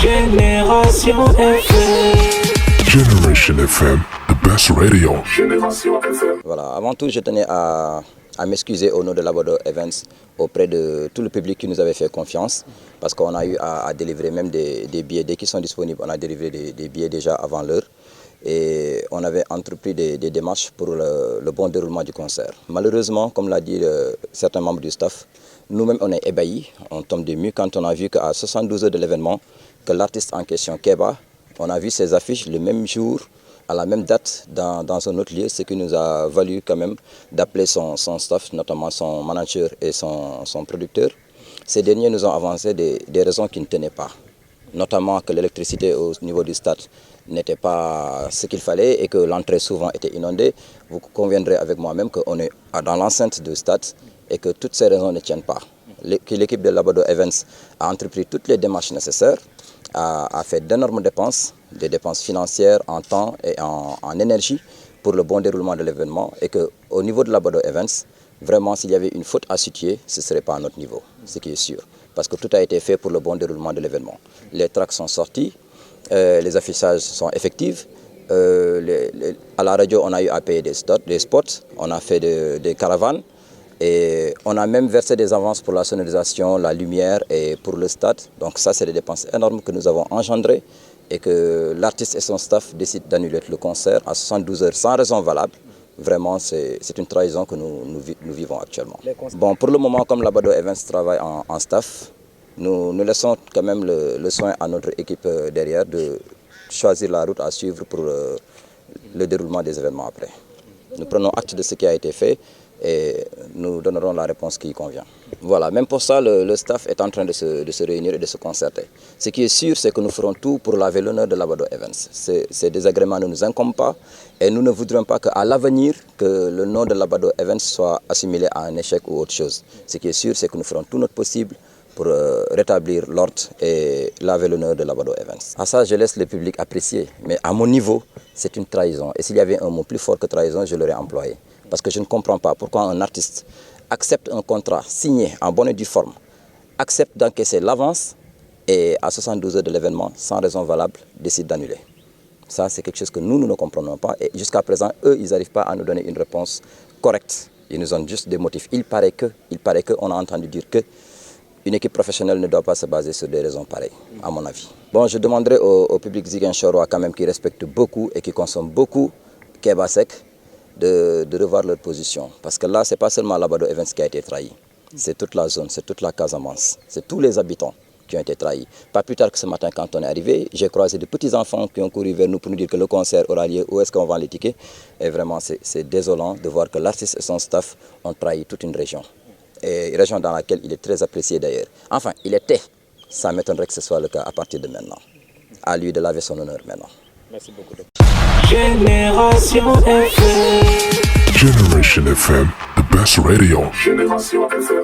Génération FM. Generation FM, the best radio. Génération FM. Voilà, avant tout, je tenais à m'excuser au nom de Labrador Events auprès de tout le public qui nous avait fait confiance, parce qu'on a eu à délivrer même des billets dès qu'ils sont disponibles. On a délivré des billets déjà avant l'heure et on avait entrepris des démarches pour le bon déroulement du concert. Malheureusement, comme l'a dit certains membres du staff, nous-mêmes on est ébahis, on tombe des nues quand on a vu qu'à 72 heures de l'événement, que l'artiste en question, Keba, on a vu ses affiches le même jour, à la même date, dans un autre lieu, ce qui nous a valu quand même d'appeler son staff, notamment son manager et son producteur. Ces derniers nous ont avancé des raisons qui ne tenaient pas, notamment que l'électricité au niveau du stade n'était pas ce qu'il fallait et que l'entrée souvent était inondée. Vous conviendrez avec moi-même qu'on est dans l'enceinte du stade et que toutes ces raisons ne tiennent pas. L'équipe de Labrador Events a entrepris toutes les démarches nécessaires, a fait d'énormes dépenses, des dépenses financières en temps et en énergie pour le bon déroulement de l'événement, et qu'au niveau de Labrador Events, vraiment s'il y avait une faute à situer, ce ne serait pas à notre niveau, ce qui est sûr, parce que tout a été fait pour le bon déroulement de l'événement. Les tracts sont sortis, les affichages sont effectifs, à la radio on a eu à payer des spots, on a fait des caravanes, et on a même versé des avances pour la sonorisation, la lumière et pour le stade. Donc ça, c'est des dépenses énormes que nous avons engendrées et que l'artiste et son staff décident d'annuler le concert à 72 heures sans raison valable. Vraiment, c'est une trahison que nous vivons actuellement. Bon, pour le moment, comme Labrador Events travaille en staff, nous laissons quand même le soin à notre équipe derrière de choisir la route à suivre pour le déroulement des événements après. Nous prenons acte de ce qui a été fait et nous donnerons la réponse qui convient. Voilà, même pour ça, le staff est en train de se réunir et de se concerter. Ce qui est sûr, c'est que nous ferons tout pour laver l'honneur de Labrador Events. Ces désagréments ne nous incombent pas et nous ne voudrons pas qu'à l'avenir, que le nom de Labrador Events soit assimilé à un échec ou autre chose. Ce qui est sûr, c'est que nous ferons tout notre possible pour rétablir l'ordre et laver l'honneur de Labrador Events. À ça, je laisse le public apprécier, mais à mon niveau, c'est une trahison. Et s'il y avait un mot plus fort que trahison, je l'aurais employé. Parce que je ne comprends pas pourquoi un artiste accepte un contrat signé en bonne et due forme, accepte d'encaisser l'avance et à 72 heures de l'événement, sans raison valable, décide d'annuler. Ça, c'est quelque chose que nous ne comprenons pas. Et jusqu'à présent, eux, ils n'arrivent pas à nous donner une réponse correcte. Ils nous donnent juste des motifs. Il paraît qu'on a entendu dire que une équipe professionnelle ne doit pas se baser sur des raisons pareilles, à mon avis. Bon, je demanderai au public ziguinchorois quand même qui respecte beaucoup et qui consomme beaucoup Keba Seck de revoir leur position. Parce que là, ce n'est pas seulement Labrador Events qui a été trahi. C'est toute la zone, c'est toute la Casamance, c'est tous les habitants qui ont été trahis. Pas plus tard que ce matin, quand on est arrivé, j'ai croisé de petits-enfants qui ont couru vers nous pour nous dire que le concert aura lieu, où est-ce qu'on vend les tickets. Et vraiment, c'est désolant de voir que l'artiste et son staff ont trahi toute une région. Et une région dans laquelle il est très apprécié d'ailleurs. Enfin, il était. Ça m'étonnerait que ce soit le cas à partir de maintenant. À lui de laver son honneur maintenant. Merci beaucoup. Génération FM. Generation FM, the best radio. Génération FM.